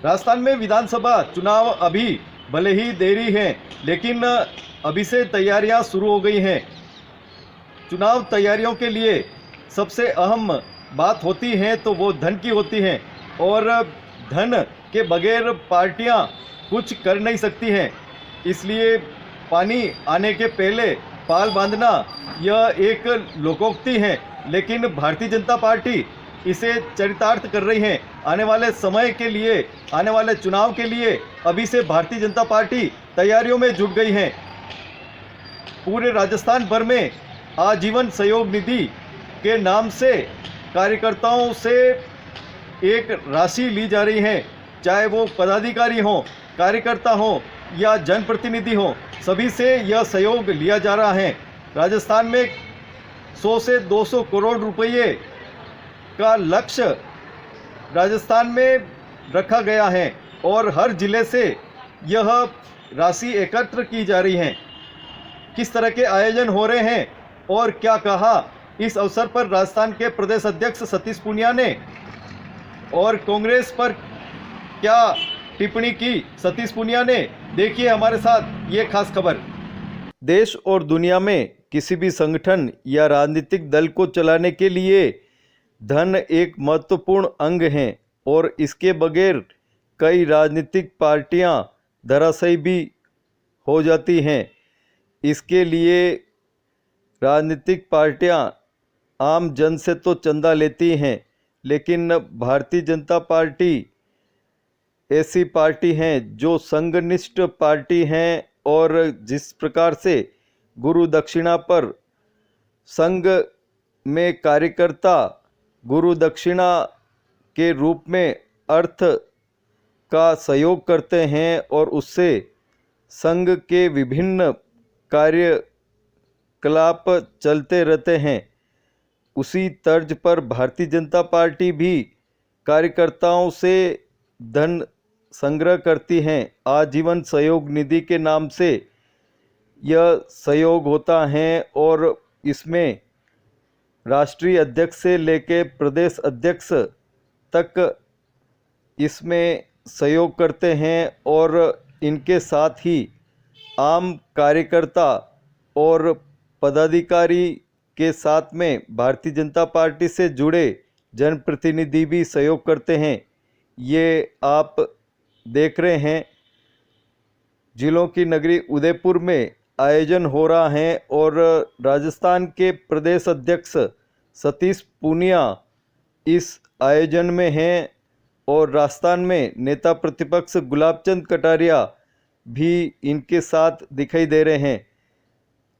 राजस्थान में विधानसभा चुनाव अभी भले ही देरी है, लेकिन अभी से तैयारियां शुरू हो गई हैं। चुनाव तैयारियों के लिए सबसे अहम बात होती है तो वो धन की होती है, और धन के बगैर पार्टियां कुछ कर नहीं सकती हैं। इसलिए पानी आने के पहले पाल बांधना यह एक लोकोक्ति है, लेकिन भारतीय जनता पार्टी इसे चरितार्थ कर रही है। आने वाले समय के लिए, आने वाले चुनाव के लिए अभी से भारतीय जनता पार्टी तैयारियों में जुट गई है। पूरे राजस्थान भर में आजीवन सहयोग निधि के नाम से कार्यकर्ताओं से एक राशि ली जा रही है, चाहे वो पदाधिकारी हों, कार्यकर्ता हों या जनप्रतिनिधि हों, सभी से यह सहयोग लिया जा रहा है। राजस्थान में 100 से 200 करोड़ रुपये का लक्ष्य राजस्थान में रखा गया है और हर जिले से यह राशि एकत्र की जा रही है। किस तरह के आयोजन हो रहे हैं और क्या कहा इस अवसर पर राजस्थान के प्रदेश अध्यक्ष सतीश पूनिया ने, और कांग्रेस पर क्या टिप्पणी की सतीश पूनिया ने, देखिए हमारे साथ ये खास खबर। देश और दुनिया में किसी भी संगठन या राजनीतिक दल को चलाने के लिए धन एक महत्वपूर्ण अंग है, और इसके बगैर कई राजनीतिक पार्टियां धराशायी भी हो जाती हैं। इसके लिए राजनीतिक पार्टियां आम जन से तो चंदा लेती हैं, लेकिन भारतीय जनता पार्टी ऐसी पार्टी हैं जो संघनिष्ठ पार्टी हैं, और जिस प्रकार से गुरु दक्षिणा पर संघ में कार्यकर्ता गुरु दक्षिणा के रूप में अर्थ का सहयोग करते हैं और उससे संघ के विभिन्न कार्यकलाप चलते रहते हैं, उसी तर्ज पर भारतीय जनता पार्टी भी कार्यकर्ताओं से धन संग्रह करती हैं। आजीवन सहयोग निधि के नाम से यह सहयोग होता है और इसमें राष्ट्रीय अध्यक्ष से लेकर प्रदेश अध्यक्ष तक इसमें सहयोग करते हैं, और इनके साथ ही आम कार्यकर्ता और पदाधिकारी के साथ में भारतीय जनता पार्टी से जुड़े जनप्रतिनिधि भी सहयोग करते हैं। ये आप देख रहे हैं जिलों की नगरी उदयपुर में आयोजन हो रहा है, और राजस्थान के प्रदेश अध्यक्ष सतीश पूनिया इस आयोजन में हैं, और राजस्थान में नेता प्रतिपक्ष गुलाबचंद कटारिया भी इनके साथ दिखाई दे रहे हैं।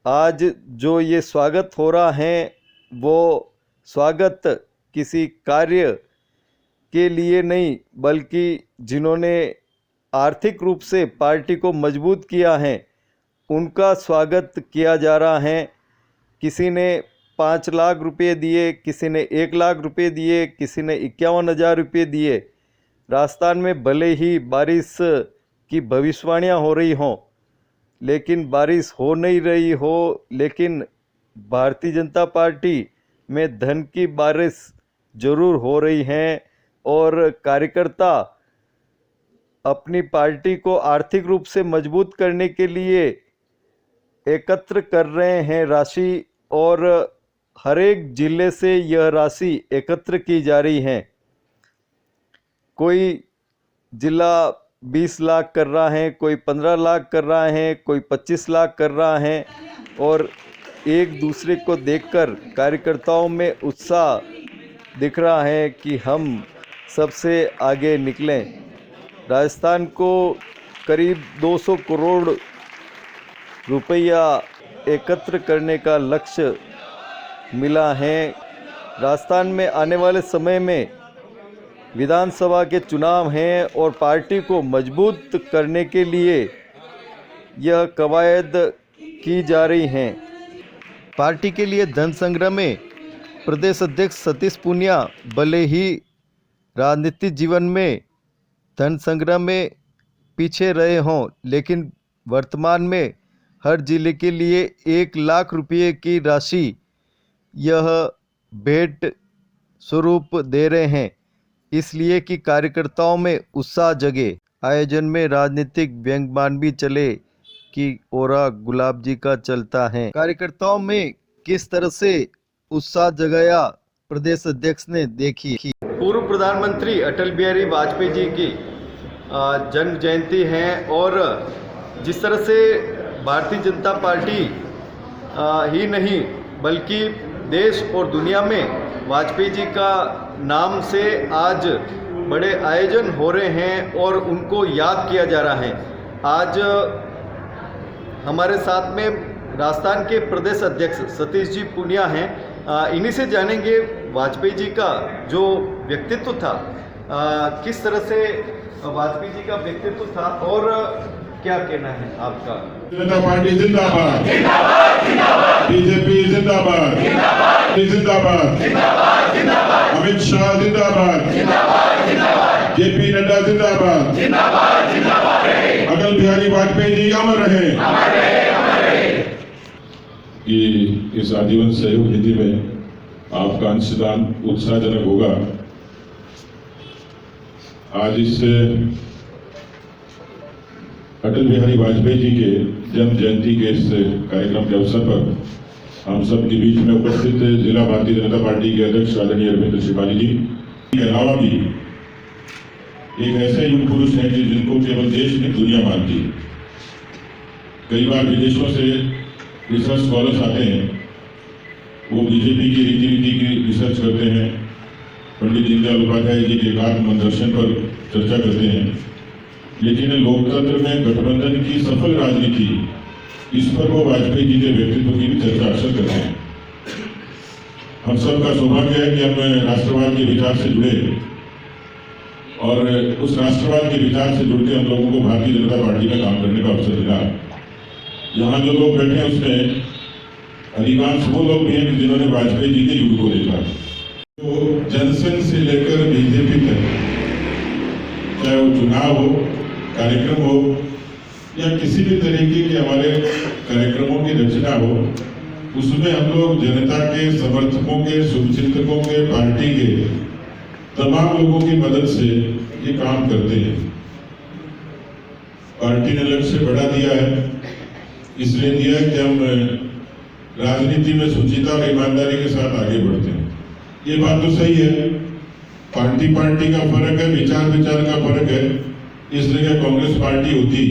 आज जो ये स्वागत हो रहा है वो स्वागत किसी कार्य के लिए नहीं, बल्कि जिन्होंने आर्थिक रूप से पार्टी को मजबूत किया है उनका स्वागत किया जा रहा है। किसी ने 5 लाख रुपए दिए, किसी ने 1 लाख रुपए दिए, किसी ने 51,000 रुपये दिए। राजस्थान में भले ही बारिश की भविष्यवाणियाँ हो रही हों, लेकिन बारिश हो नहीं रही हो, लेकिन भारतीय जनता पार्टी में धन की बारिश जरूर हो रही है, और कार्यकर्ता अपनी पार्टी को आर्थिक रूप से मजबूत करने के लिए एकत्र कर रहे हैं राशि, और हर एक जिले से यह राशि एकत्र की जा रही है। कोई जिला 20 लाख कर रहा है, कोई 15 लाख कर रहा है, कोई 25 लाख कर रहा है, और एक दूसरे को देखकर कार्यकर्ताओं में उत्साह दिख रहा है कि हम सबसे आगे निकलें। राजस्थान को करीब 200 करोड़ रुपया एकत्र करने का लक्ष्य मिला है। राजस्थान में आने वाले समय में विधानसभा के चुनाव हैं, और पार्टी को मजबूत करने के लिए यह कवायद की जा रही हैं। पार्टी के लिए धन संग्रह में प्रदेश अध्यक्ष सतीश पूनिया भले ही राजनीतिक जीवन में धन संग्रह में पीछे रहे हों, लेकिन वर्तमान में हर जिले के लिए 1 लाख रुपये की राशि यह भेंट स्वरूप दे रहे हैं। इसलिए कि कार्यकर्ताओं में उत्साह जगे। आयोजन में राजनीतिक व्यंग्यबान भी चले कि ओरा गुलाब जी का चलता है। कार्यकर्ताओं में किस तरह से उत्साह जगाया प्रदेश अध्यक्ष ने देखी। पूर्व प्रधानमंत्री अटल बिहारी वाजपेयी जी की जन्म जयंती है और जिस तरह से भारतीय जनता पार्टी ही नहीं बल्कि देश और दुनिया में वाजपेयी जी का नाम से आज बड़े आयोजन हो रहे हैं और उनको याद किया जा रहा है। आज हमारे साथ में राजस्थान के प्रदेश अध्यक्ष सतीश जी पूनिया हैं। इन्हीं से जानेंगे वाजपेयी जी का जो व्यक्तित्व था, किस तरह से वाजपेयी जी का व्यक्तित्व था और क्या कहना है आपका। जनता पार्टी जिंदाबाद, बीजेपी जिंदाबाद, जिंदाबाद, अमित शाह जिंदाबाद, जेपी नड्डा जिंदाबाद, अटल बिहारी वाजपेयी जी अमर रहे। कि इस आजीवन सहयोग निधि में आपका अंशदान उत्साहजनक होगा। आज इस अटल बिहारी वाजपेयी जी के जन्म जयंती के इस कार्यक्रम के अवसर पर हम सब के बीच में उपस्थित जिला भारतीय जनता पार्टी के अध्यक्ष आदरणीय अरविंद त्रिपाठी जी के अलावा भी एक ऐसे युग पुरुष हैं जिनको केवल देश नहीं दुनिया मानती है। कई बार विदेशों से रिसर्च स्कॉलर्स आते हैं, वो बीजेपी की रीति नीति की रिसर्च करते हैं, पंडित दीनदयाल उपाध्याय जी के एकात्म दर्शन पर चर्चा करते हैं, लेकिन लोकतंत्र में गठबंधन की सफल राजनीति, इस पर वो वाजपेयी जी के व्यक्तित्व की भी चर्चा अक्सर करते हैं। हम सबका सौभाग्य है कि हम राष्ट्रवाद के विचार से जुड़े और उस राष्ट्रवाद के विचार से जुड़कर हम लोगों को भारतीय जनता पार्टी में काम करने का अवसर मिला। यहाँ जो लोग बैठे हैं उसमें अधिकांश वो लोग भी हैं जिन्होंने वाजपेयी जी के युग को देखा। तो जनसंघ से लेकर बीजेपी तक, चाहे वो चुनाव हो, कार्यक्रम हो या किसी भी तरीके के हमारे कार्यक्रमों की रचना हो, उसमें हम लोग जनता के, समर्थकों के, शुभचिंतकों के, पार्टी के तमाम लोगों की मदद से ये काम करते हैं। पार्टी ने लक्ष्य बढ़ा दिया है, इसलिए दिया है कि हम राजनीति में शुचिता और ईमानदारी के साथ आगे बढ़ते हैं। ये बात तो सही है, पार्टी का फर्क है, विचार का फर्क है। इस जगह कांग्रेस पार्टी होती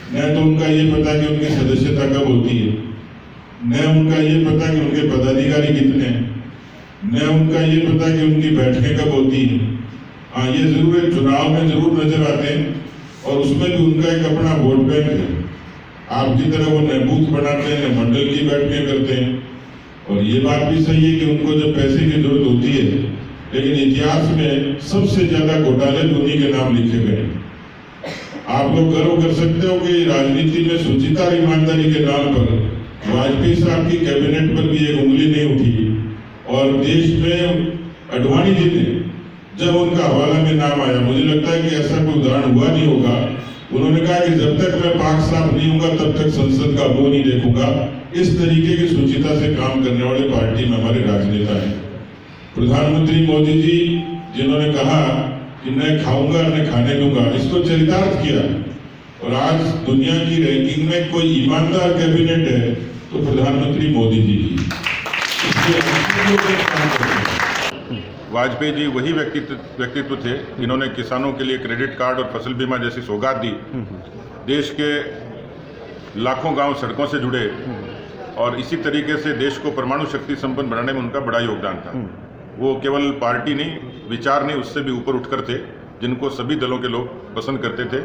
न तो उनका ये पता कि उनकी सदस्यता कब होती है, न उनका ये पता कि उनके पदाधिकारी कितने हैं, न उनका ये पता कि उनकी बैठकें कब होती हैं। हाँ, ये जरूर है, चुनाव में जरूर नजर आते हैं और उसमें भी उनका एक अपना वोट बैंक है। आपकी तरह वो न बूथ बनाते हैं, न मंडल की बैठकें करते हैं। और ये बात भी सही है कि उनको जब पैसे की जरूरत होती है, लेकिन इतिहास में सबसे ज्यादा घोटाले उन्हीं के नाम लिखे गए। आप लोग गर्व कर सकते हो कि राजनीति में शुचिता और ईमानदारी के नाम पर वाजपेयी साहब की कैबिनेट पर भी एक उंगली नहीं उठी और देश में अडवाणी जी ने जब उनका हवाला में नाम आया, मुझे लगता है कि ऐसा कोई उदाहरण हुआ नहीं होगा। उन्होंने कहा कि जब तक मैं पाक साफ नहीं होगा तब तक संसद का मुंह नहीं देखूंगा। इस तरीके की शुचिता से काम करने वाले पार्टी में हमारे राजनेता हैं। प्रधानमंत्री मोदी जी जिन्होंने कहा कि न खाऊंगा न खाने दूंगा, इसको चरितार्थ किया और आज दुनिया की रैंकिंग में कोई ईमानदार कैबिनेट है तो प्रधानमंत्री मोदी जी की। वाजपेयी जी वही व्यक्तित्व थे जिन्होंने किसानों के लिए क्रेडिट कार्ड और फसल बीमा जैसी सौगात दी। देश के लाखों गांव सड़कों से जुड़े और इसी तरीके से देश को परमाणु शक्ति संपन्न बनाने में उनका बड़ा योगदान था। वो केवल पार्टी नहीं, विचार नहीं, उससे भी ऊपर उठकर थे, जिनको सभी दलों के लोग पसंद करते थे।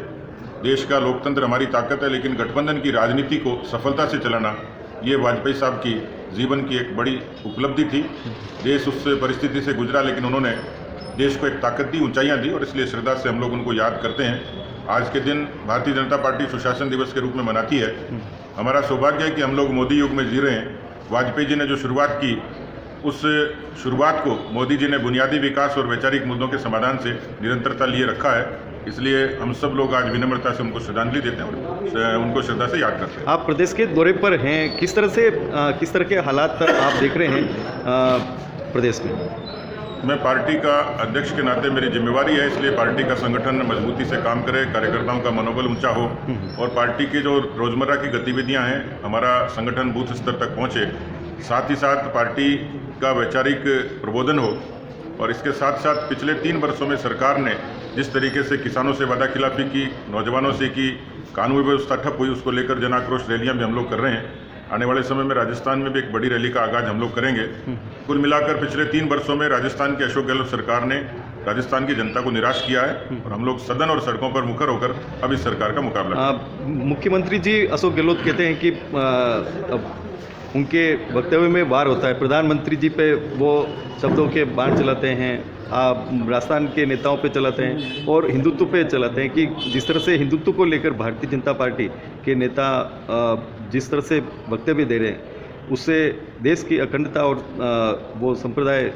देश का लोकतंत्र हमारी ताकत है, लेकिन गठबंधन की राजनीति को सफलता से चलाना ये वाजपेयी साहब की जीवन की एक बड़ी उपलब्धि थी। देश उस परिस्थिति से गुजरा, लेकिन उन्होंने देश को एक ताकत दी, ऊंचाइयां दी और इसलिए श्रद्धा से हम लोग उनको याद करते हैं। आज के दिन भारतीय जनता पार्टी सुशासन दिवस के रूप में मनाती है। हमारा सौभाग्य है कि हम लोग मोदी युग में जी रहे हैं। वाजपेयी जी ने जो शुरुआत की, उस शुरुआत को मोदी जी ने बुनियादी विकास और वैचारिक मुद्दों के समाधान से निरंतरता लिए रखा है। इसलिए हम सब लोग आज विनम्रता से उनको श्रद्धांजलि देते हैं और उनको श्रद्धा से याद करते हैं। आप प्रदेश के दौरे पर हैं, किस तरह के हालात आप देख रहे हैं प्रदेश में? मैं पार्टी का अध्यक्ष के नाते मेरी जिम्मेवारी है, इसलिए पार्टी का संगठन मजबूती से काम करे, कार्यकर्ताओं का मनोबल ऊंचा हो और पार्टी की जो रोजमर्रा की गतिविधियां हैं, हमारा संगठन बूथ स्तर तक पहुंचे, साथ ही साथ पार्टी का वैचारिक प्रबोधन हो। और इसके साथ साथ पिछले 3 वर्षों में सरकार ने जिस तरीके से किसानों से वादाखिलाफी की, नौजवानों से की, कानून व्यवस्था ठप हुई, उसको लेकर जन आक्रोश रैलियां भी हम लोग कर रहे हैं। आने वाले समय में राजस्थान में भी एक बड़ी रैली का आगाज हम लोग करेंगे। कुल मिलाकर पिछले 3 वर्षों में राजस्थान की अशोक गहलोत सरकार ने राजस्थान की जनता को निराश किया है और हम लोग सदन और सड़कों पर मुखर होकर अब इस सरकार का मुकाबला मुख्यमंत्री जी अशोक गहलोत कहते हैं कि उनके वक्तव्य में वार होता है, प्रधानमंत्री जी पे वो शब्दों के बाण चलाते हैं, राजस्थान के नेताओं पे चलाते हैं और हिंदुत्व पे चलाते हैं कि जिस तरह से हिंदुत्व को लेकर भारतीय जनता पार्टी के नेता जिस तरह से वक्तव्य दे रहे हैं, उससे देश की अखंडता और वो संप्रदाय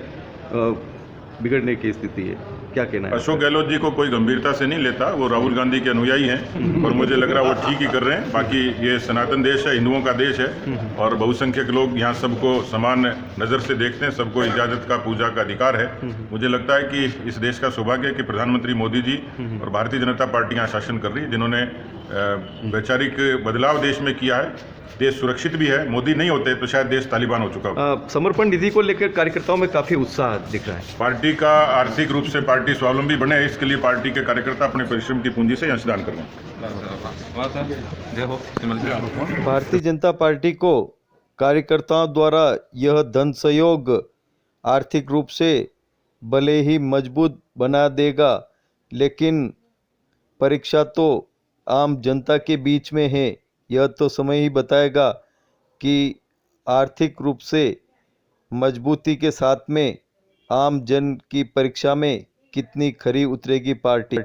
बिगड़ने की स्थिति है। क्या कहना है? अशोक गहलोत जी को कोई गंभीरता से नहीं लेता, वो राहुल गांधी के अनुयायी हैं और मुझे लग रहा है वो ठीक ही कर रहे हैं। बाकी ये सनातन देश है, हिंदुओं का देश है और बहुसंख्यक लोग यहाँ सबको समान नज़र से देखते हैं, सबको इजाज़त का, पूजा का अधिकार है। मुझे लगता है कि इस देश का सौभाग्य है कि प्रधानमंत्री मोदी जी और भारतीय जनता पार्टी यहाँ शासन कर रही है, जिन्होंने वैचारिक बदलाव देश में किया है। देश सुरक्षित भी है। मोदी नहीं होते तो शायद देश तालिबान हो चुका हो। समर्पण निधि को लेकर कार्यकर्ताओं में काफी उत्साह दिख रहा है। पार्टी का आर्थिक रूप से पार्टी स्वावलंबी बने, इसके लिए पार्टी के कार्यकर्ता अपने परिश्रम की पूंजी से अंशदान कर रहे हैं। भारतीय जनता पार्टी को कार्यकर्ताओं द्वारा यह धन सहयोग आर्थिक रूप से भले ही मजबूत बना देगा, लेकिन परीक्षा तो आम जनता के बीच में है। यह तो समय ही बताएगा कि आर्थिक रूप से मजबूती के साथ में आम जन की परीक्षा में कितनी खरी उतरेगी पार्टी।